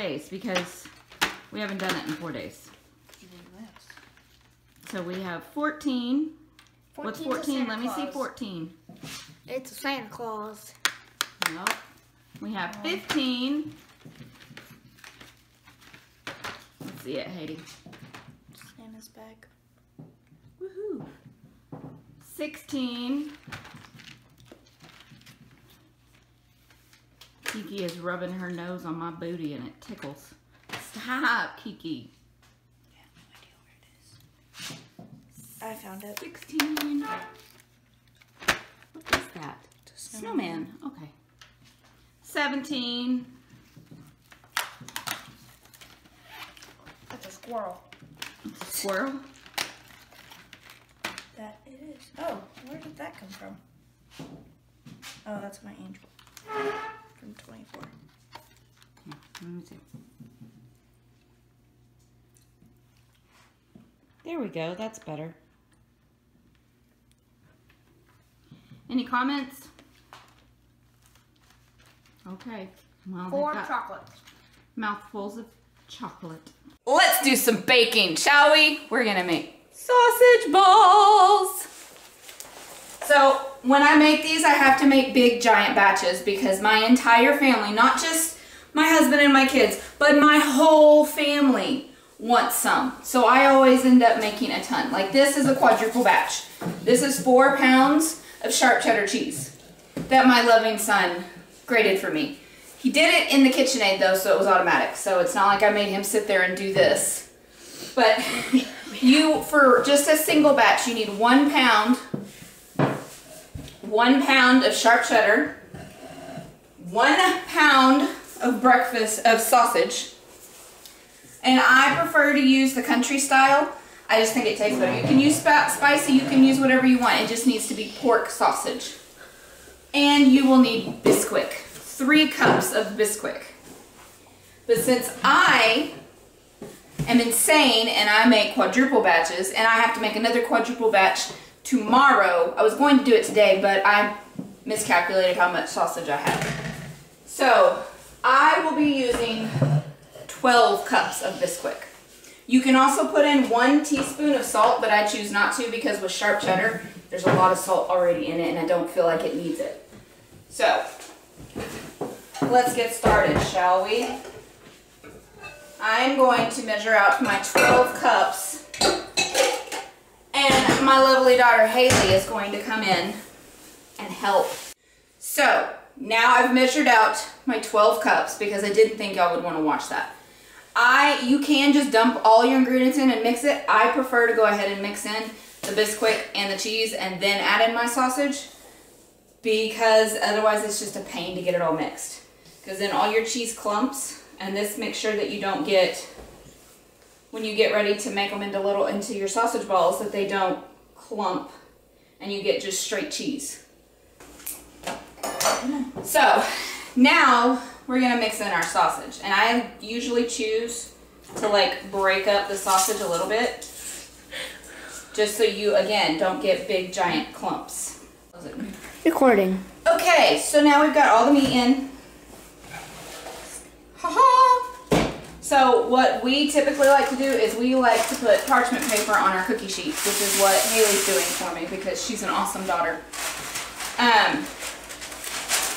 days because we haven't done it in 4 days. So we have 14. What's 14? Let me see 14. It's a Santa Claus. Nope. We have 15. Let's see it, Haiti. Santa's bag. Woohoo. 16. Kiki is rubbing her nose on my booty and it tickles. Stop, Kiki. Yeah, no idea where it is. I found it. 16. What is that? Snowman. Okay. 17. That's a squirrel. It's a squirrel. That it is. Oh, where did that come from? Oh, that's my angel. From 24. Yeah, let me see. There we go. That's better. Any comments? Okay. Well, 4 chocolates. Mouthfuls of chocolate. Let's do some baking, shall we? We're gonna make sausage balls. So when I make these, I have to make big giant batches because my entire family, not just my husband and my kids, but my whole family wants some. So I always end up making a ton. Like this is a quadruple batch. This is 4 pounds of sharp cheddar cheese that my loving son grated for me. He did it in the KitchenAid though, so it was automatic. So it's not like I made him sit there and do this. But for just a single batch, you need 1 pound, 1 pound of sharp cheddar, 1 pound of sausage, and I prefer to use the country style. I just think it tastes better. You can use spicy, you can use whatever you want. It just needs to be pork sausage. And you will need Bisquick, 3 cups of Bisquick. But since I am insane and I make quadruple batches and I have to make another quadruple batch tomorrow, I was going to do it today, but I miscalculated how much sausage I had. So I will be using 12 cups of Bisquick. You can also put in 1 teaspoon of salt, but I choose not to because with sharp cheddar, there's a lot of salt already in it and I don't feel like it needs it. So let's get started, shall we? I'm going to measure out my 12 cups and my lovely daughter Haley is going to come in and help. So now I've measured out my 12 cups because I didn't think y'all would want to watch that. You can just dump all your ingredients in and mix it. I prefer to go ahead and mix in the Bisquick and the cheese and then add in my sausage because otherwise it's just a pain to get it all mixed. Because then all your cheese clumps, and this makes sure that you don't get, when you get ready to make them into your sausage balls, that they don't clump and you get just straight cheese. So now we're gonna mix in our sausage, and I usually choose to like break up the sausage a little bit just so you again don't get big giant clumps. Recording. Okay, so now we've got all the meat in. So what we typically like to do is we like to put parchment paper on our cookie sheets, which is what Haley's doing for me because she's an awesome daughter.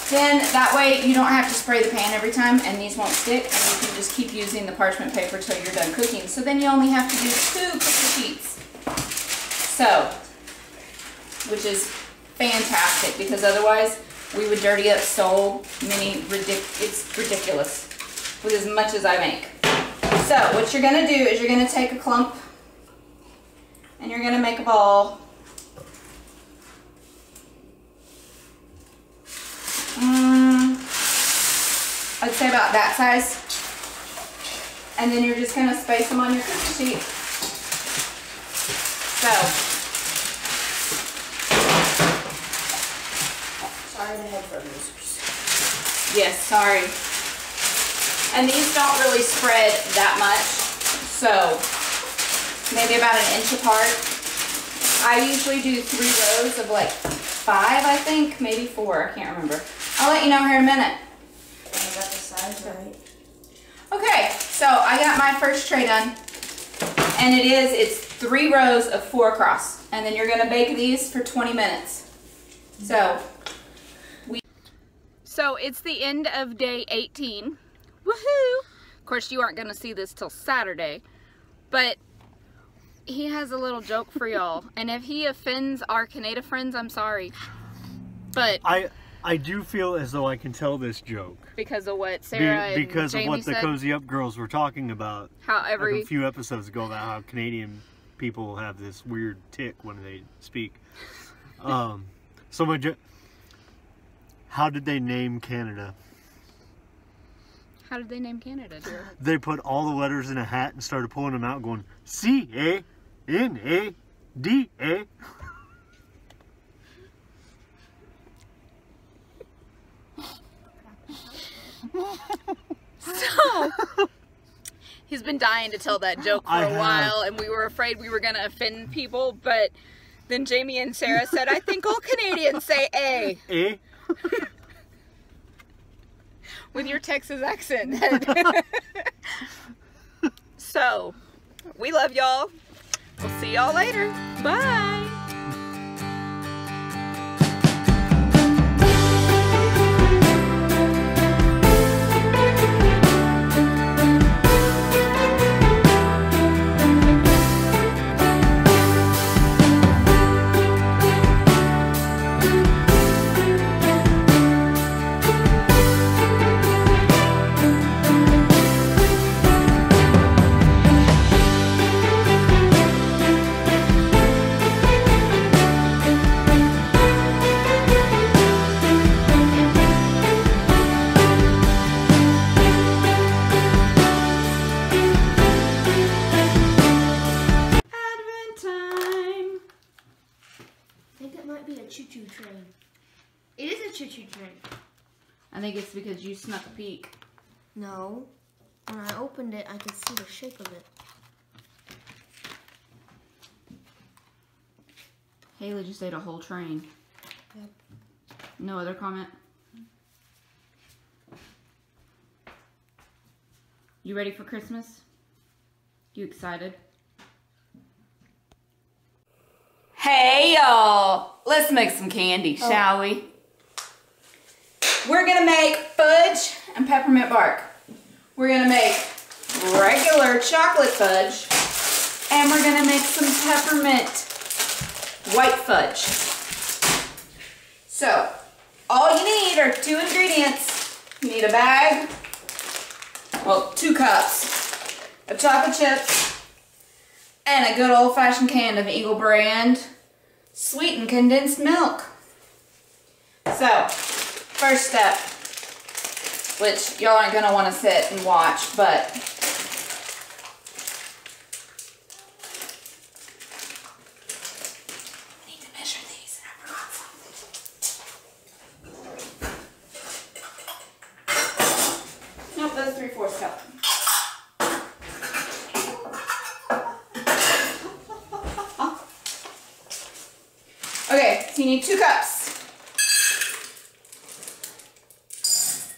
Then that way you don't have to spray the pan every time and these won't stick, and you can just keep using the parchment paper till you're done cooking. So then you only have to do 2 cookie sheets. So, which is fantastic because otherwise we would dirty up so many, it's ridiculous with as much as I make. So what you're gonna do is you're gonna take a clump and you're gonna make a ball. I'd say about that size. And then you're just going to space them on your cookie sheet. So, sorry the headphone users. Yes, sorry. And these don't really spread that much. So, maybe about 1 inch apart. I usually do 3 rows of like 5, I think. Maybe 4, I can't remember. I'll let you know here in a minute. I got the size right. Okay, so I got my first tray done, and it's 3 rows of 4 across, and then you're gonna bake these for 20 minutes. So it's the end of day 18. Woohoo! Of course, you aren't gonna see this till Saturday, but he has a little joke for y'all, and if he offends our Canada friends, I'm sorry. But I do feel as though I can tell this joke. Because of what Sarah and because Jamie of what the said? Cozy Up girls were talking about How a few episodes ago about how Canadian people have this weird tick when they speak. How did they name Canada? How did they name Canada, dear? They put all the letters in a hat and started pulling them out, going C-A-N-A-D-A. So, he's been dying to tell that joke for a while, and we were afraid we were going to offend people, but then Jamie and Sarah said, I think all Canadians say A. A? With your Texas accent. So, we love y'all. We'll see y'all later. Bye. Choo-choo train. It is a choo-choo train. I think it's because you snuck a peek. No. When I opened it, I could see the shape of it. Haley just ate a whole train. Yep. No other comment? You ready for Christmas? You excited? Hey y'all! Let's make some candy, shall we? We're gonna make fudge and peppermint bark. We're gonna make regular chocolate fudge, and we're gonna make some peppermint white fudge. So, all you need are 2 ingredients. You need a bag, well, 2 cups of chocolate chips, and a good old-fashioned can of Eagle brand sweetened condensed milk. So, first step, which y'all aren't gonna want to sit and watch, but I need to measure these, and I forgot something. Nope, that's 3/4 cup. Okay, so you need 2 cups.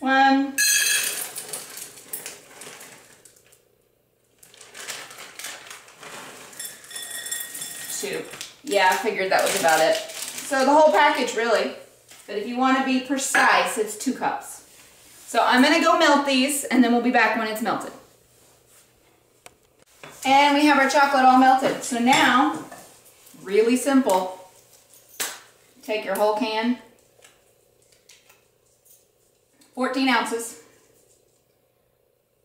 1, 2. Yeah, I figured that was about it. So the whole package, really. But if you want to be precise, it's 2 cups. So I'm going to go melt these, and then we'll be back when it's melted. And we have our chocolate all melted. So now, really simple. Take your whole can, 14 ounces,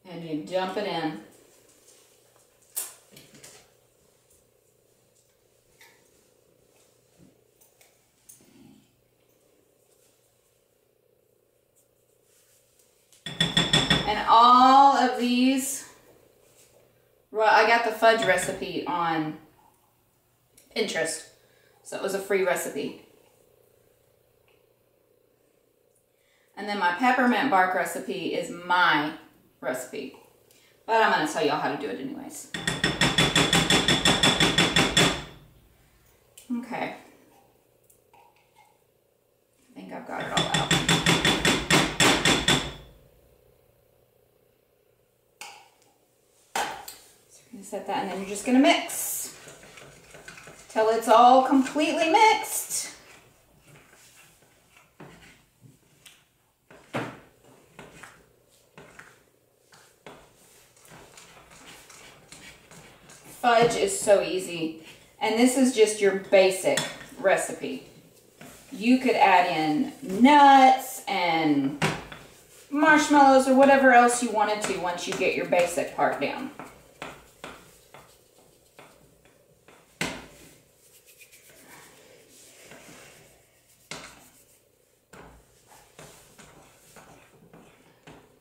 and you dump it in. And all of these, I got the fudge recipe on Pinterest, so it was a free recipe. And then my peppermint bark recipe is my recipe. But I'm going to tell y'all how to do it anyways. Okay. I think I've got it all out. set that, and then you're just gonna mix till it's all completely mixed. Fudge is so easy, and this is just your basic recipe. You could add in nuts and marshmallows or whatever else you wanted to once you get your basic part down.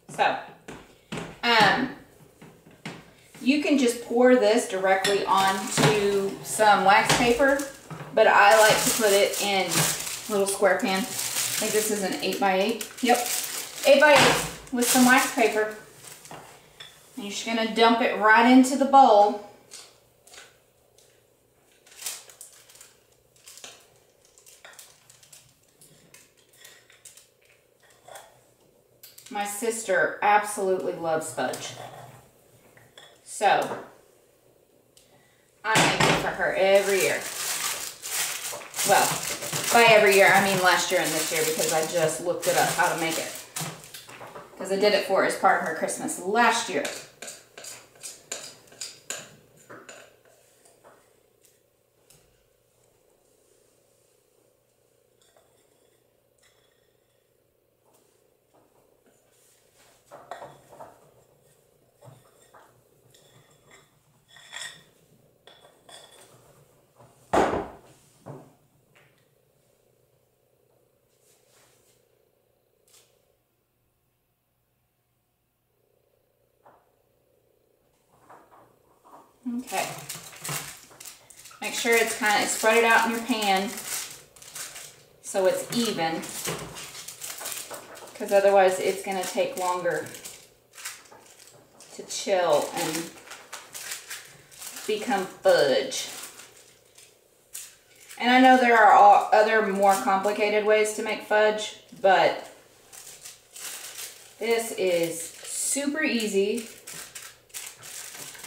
So, you can just pour this directly onto some wax paper, but I like to put it in a little square pan. I think this is an 8x8. Yep, 8x8 with some wax paper. And you're just gonna dump it right into the bowl. My sister absolutely loves fudge. So, I make it for her every year. Well, by every year, I mean last year and this year, because I just looked it up how to make it. Because I did it for her as part of her Christmas last year. Okay. Make sure it's kind of spread it out in your pan so it's even, because otherwise it's going to take longer to chill and become fudge. And I know there are other more complicated ways to make fudge, but this is super easy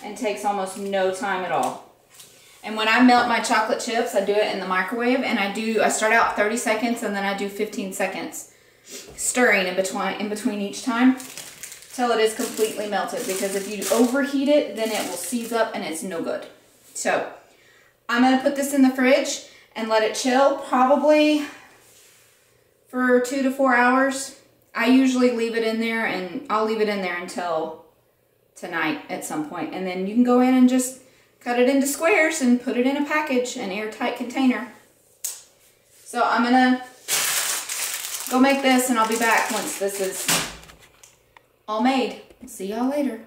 and takes almost no time at all. And when I melt my chocolate chips, I do it in the microwave, and I start out 30 seconds and then I do 15 seconds stirring in between each time till it is completely melted, because if you overheat it, then it will seize up and it's no good. So I'm gonna put this in the fridge and let it chill probably for 2 to 4 hours. I usually leave it in there, and I'll leave it in there until tonight at some point, and then you can go in and just cut it into squares and put it in a package, an airtight container. So I'm gonna go make this, and I'll be back once this is all made. See y'all later.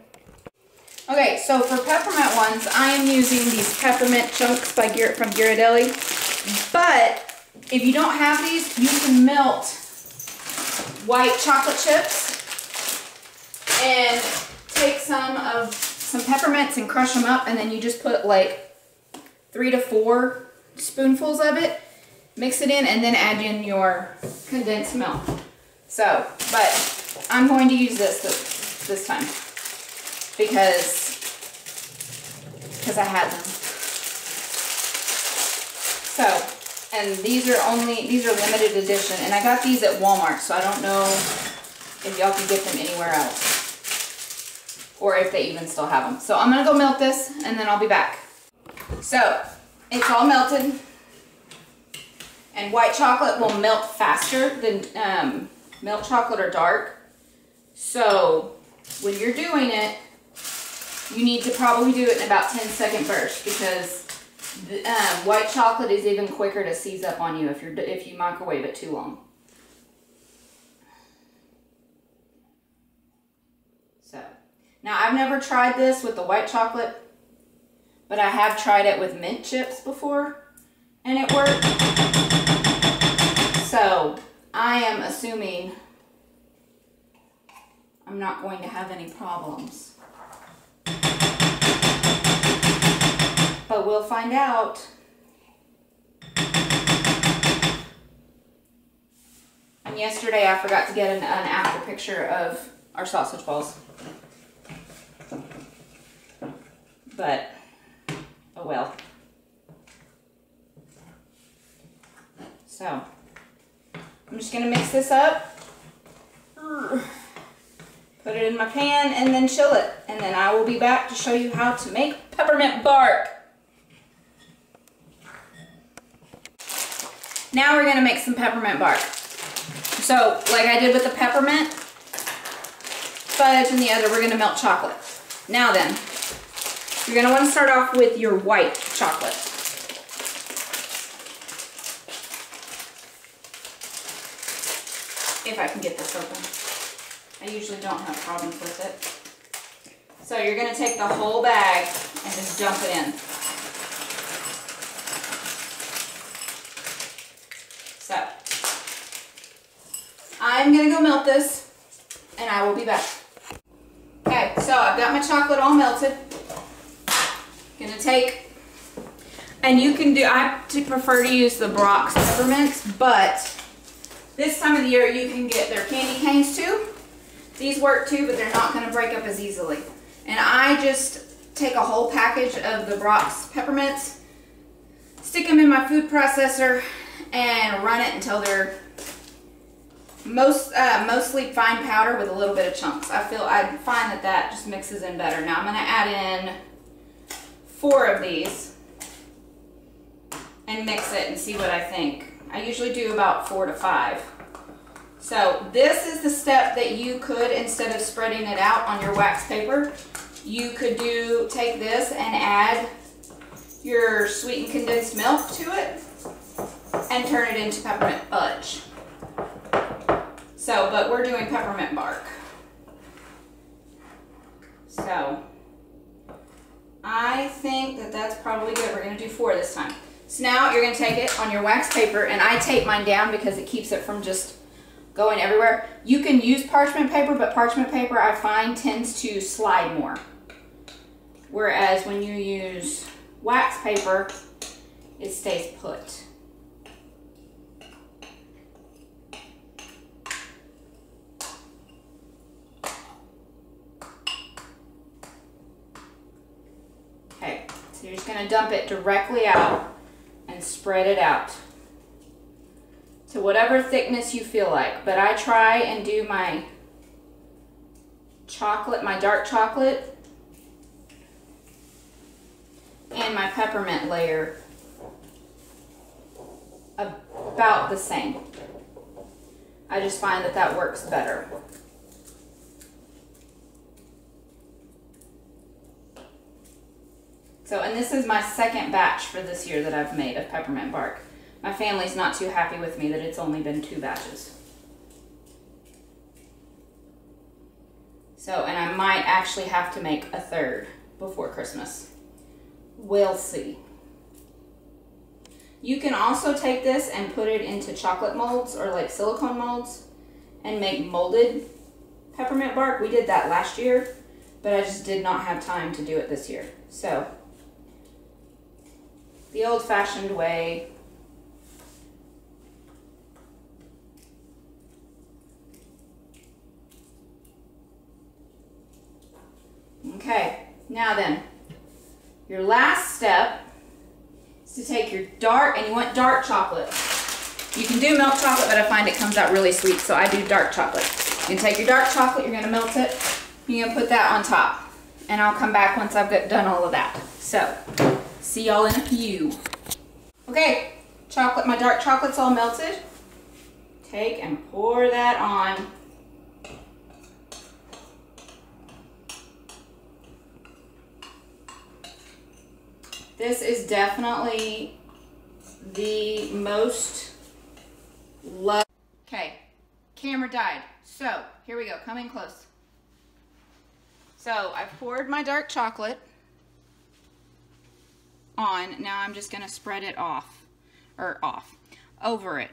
Okay, so for peppermint ones, I am using these peppermint chunks from Ghirardelli, but if you don't have these, you can melt white chocolate chips and take some peppermints and crush them up, and then you just put like 3 to 4 spoonfuls of it, mix it in, and then add in your condensed milk. So, but I'm going to use this time because I had them. So, and these are limited edition, and I got these at Walmart, so I don't know if y'all can get them anywhere else, or if they even still have them. So I'm gonna go melt this, and then I'll be back. So it's all melted, and white chocolate will melt faster than milk chocolate or dark. So when you're doing it, you need to probably do it in about 10-second bursts, because white chocolate is even quicker to seize up on you if you microwave it too long. So now, I've never tried this with the white chocolate, but I have tried it with mint chips before, and it worked. So I am assuming I'm not going to have any problems. But we'll find out. And yesterday I forgot to get an after picture of our sausage balls. but oh well. So I'm just gonna mix this up, put it in my pan, and then chill it. And then I will be back to show you how to make peppermint bark. Now we're gonna make some peppermint bark. So like I did with the peppermint, fudge, and the other, we're gonna melt chocolate. Now then, you're gonna wanna start off with your white chocolate. If I can get this open. I usually don't have problems with it. So you're gonna take the whole bag and just dump it in. So, I'm gonna go melt this and I will be back. Okay, so I've got my chocolate all melted. Gonna take, and you can do, I prefer to use the Brock's peppermints, but this time of the year you can get their candy canes too. These work too, but they're not gonna break up as easily. And I just take a whole package of the Brock's peppermints, stick them in my food processor, and run it until they're mostly fine powder with a little bit of chunks. I find that just mixes in better. Now I'm gonna add in 4 of these and mix it and see what I think. I usually do about 4 to 5. So this is the step that you could, instead of spreading it out on your wax paper, you could take this and add your sweetened condensed milk to it and turn it into peppermint fudge. So, but we're doing peppermint bark. So, I think that that's probably good. We're gonna do 4 this time. So now you're gonna take it on your wax paper, and I tape mine down because it keeps it from just going everywhere. You can use parchment paper, but parchment paper I find tends to slide more. Whereas when you use wax paper, it stays put. Okay, so you're just gonna dump it directly out and spread it out to whatever thickness you feel like. But I try and do my chocolate, my dark chocolate, and my peppermint layer about the same. I just find that that works better. So, and this is my second batch for this year that I've made of peppermint bark. My family's not too happy with me that it's only been 2 batches. So, and I might actually have to make a 3rd before Christmas. We'll see. You can also take this and put it into chocolate molds or like silicone molds and make molded peppermint bark. We did that last year, but I just did not have time to do it this year. So, the old-fashioned way. Okay, now then, your last step is to take your dark, and you want dark chocolate. You can do milk chocolate, but I find it comes out really sweet, so I do dark chocolate. You can take your dark chocolate, you're gonna melt it, you're gonna put that on top. And I'll come back once I've done all of that. So, see y'all in a few. Okay, chocolate, my dark chocolate's all melted. Take and pour that on. This is definitely the most loved. Okay, camera died. So, here we go, come in close. So, I've poured my dark chocolate on. Now I'm just gonna spread it over it.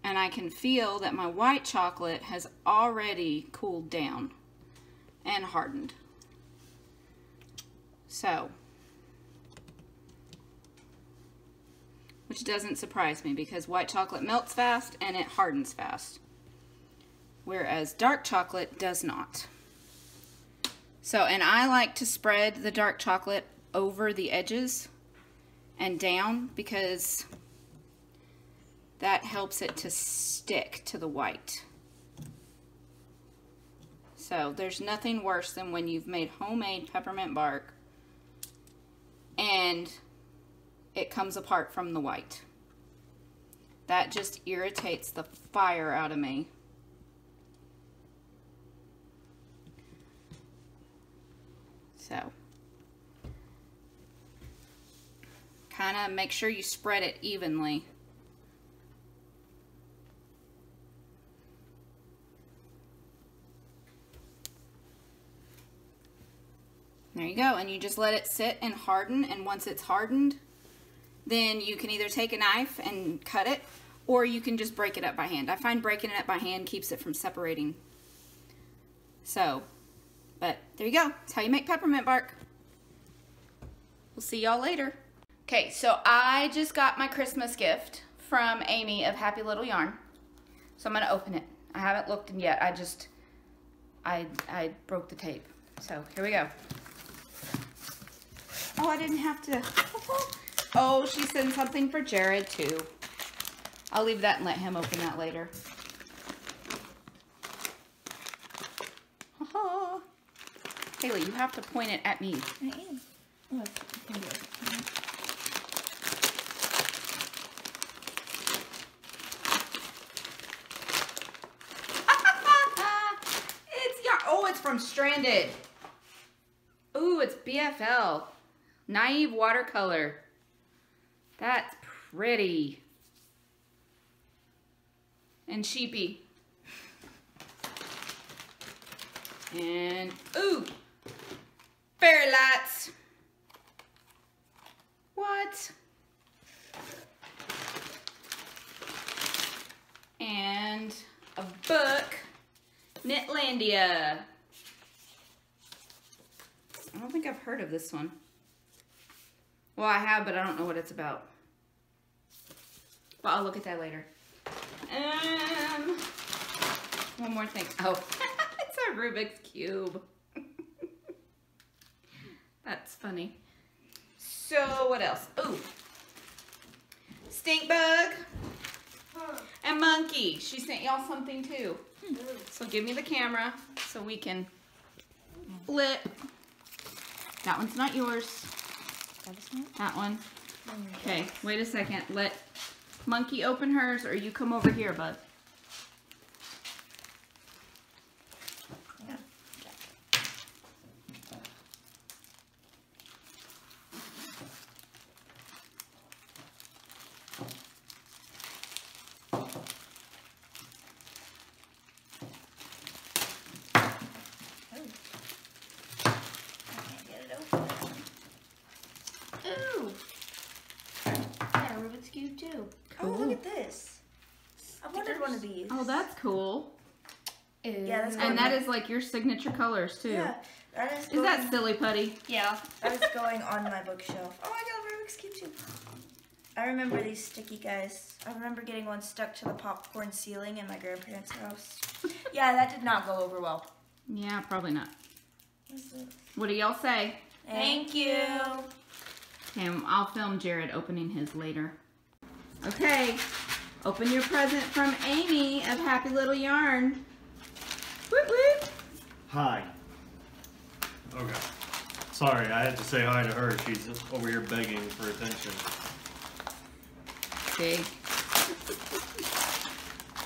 And I can feel that my white chocolate has already cooled down and hardened. So, which doesn't surprise me because white chocolate melts fast and it hardens fast, whereas dark chocolate does not. So, and I like to spread the dark chocolate over the edges and down because that helps it to stick to the white. So there's nothing worse than when you've made homemade peppermint bark and it comes apart from the white. That just irritates the fire out of me. So, kind of make sure you spread it evenly. There you go, and you just let it sit and harden, and once it's hardened, then you can either take a knife and cut it, or you can just break it up by hand. I find breaking it up by hand keeps it from separating. So, but there you go. That's how you make peppermint bark. We'll see y'all later. Okay, so I just got my Christmas gift from Amy of Happy Little Yarn. So I'm gonna open it. I haven't looked in yet. I broke the tape. So here we go. Oh, I didn't have to. Oh, she sent something for Jared too. I'll leave that and let him open that later. Haley, you have to point it at me. I am. Oh, I can do it. Oh, it's from Stranded. Ooh, it's BFL. Naive watercolor. That's pretty. And sheepy. And, ooh, fairy lights. What? And a book, Knitlandia. I don't think I've heard of this one. Well, I have, but I don't know what it's about. But I'll look at that later. One more thing. Oh, it's a Rubik's Cube. That's funny. So, what else? Ooh. Stink bug. And monkey. She sent y'all something too. So give me the camera so we can flip. That one's not yours. That one. Okay, wait a second. Let Monkey open hers, or you come over here, bud. Too. Cool. Oh, look at this. I wanted one of these. Oh, that's cool. Yeah, that's and that is like your signature colors too. Yeah, that is. Is that silly putty? Yeah, that is going on my bookshelf. Oh, I got a Rubik's Cube too. I remember these sticky guys. I remember getting one stuck to the popcorn ceiling in my grandparents' house. Yeah, that did not go over well. Yeah, probably not. What do y'all say? Thank you. Okay, I'll film Jared opening his later. Okay, open your present from Amy of Happy Little Yarn. Whoop whoop. Hi. Okay. Sorry, I had to say hi to her. She's over here begging for attention. Big.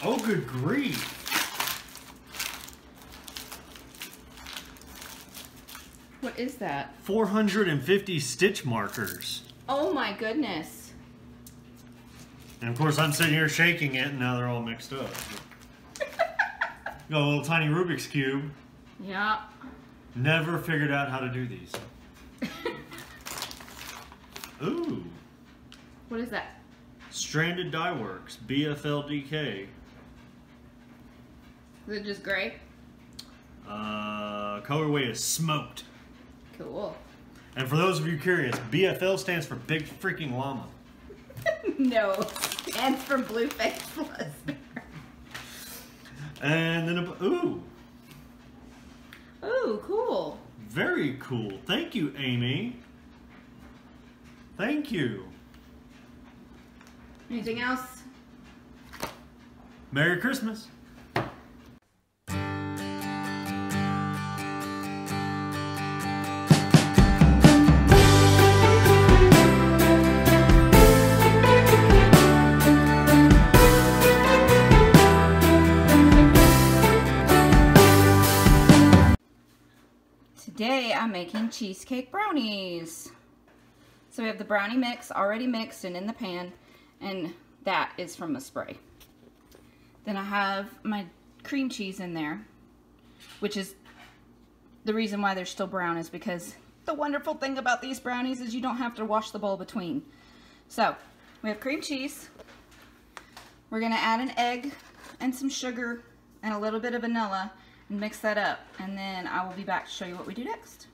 Oh, good grief. What is that? 450 stitch markers. Oh my goodness. And of course I'm sitting here shaking it and now they're all mixed up. Got a little tiny Rubik's Cube. Yeah. Never figured out how to do these. Ooh. What is that? Stranded Dye Works, BFLDK. Is it just gray? Colorway is smoked. Cool. And for those of you curious, BFL stands for Big Freaking Llama. No, stands for Blue-Faced Listener. And then, ooh. Ooh, cool. Very cool. Thank you, Amy. Thank you. Anything else? Merry Christmas. Today I'm making cheesecake brownies. So we have the brownie mix already mixed and in the pan, and that is from a spray. Then I have my cream cheese in there, which is the reason why they're still brown, is because the wonderful thing about these brownies is you don't have to wash the bowl between. So we have cream cheese. We're gonna add an egg and some sugar and a little bit of vanilla and mix that up, and then I will be back to show you what we do next.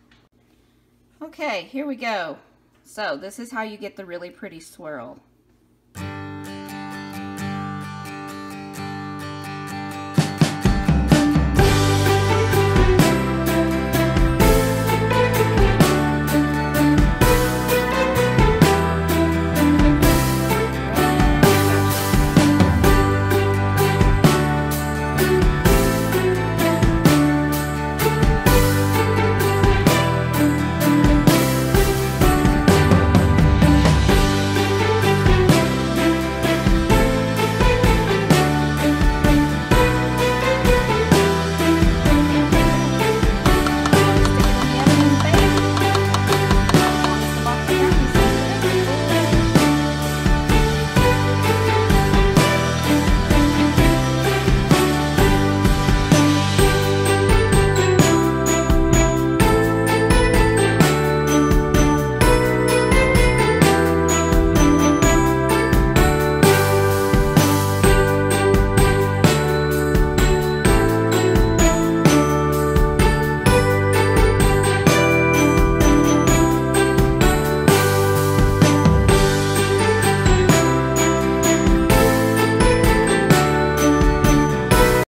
Okay, here we go. So this is how you get the really pretty swirl.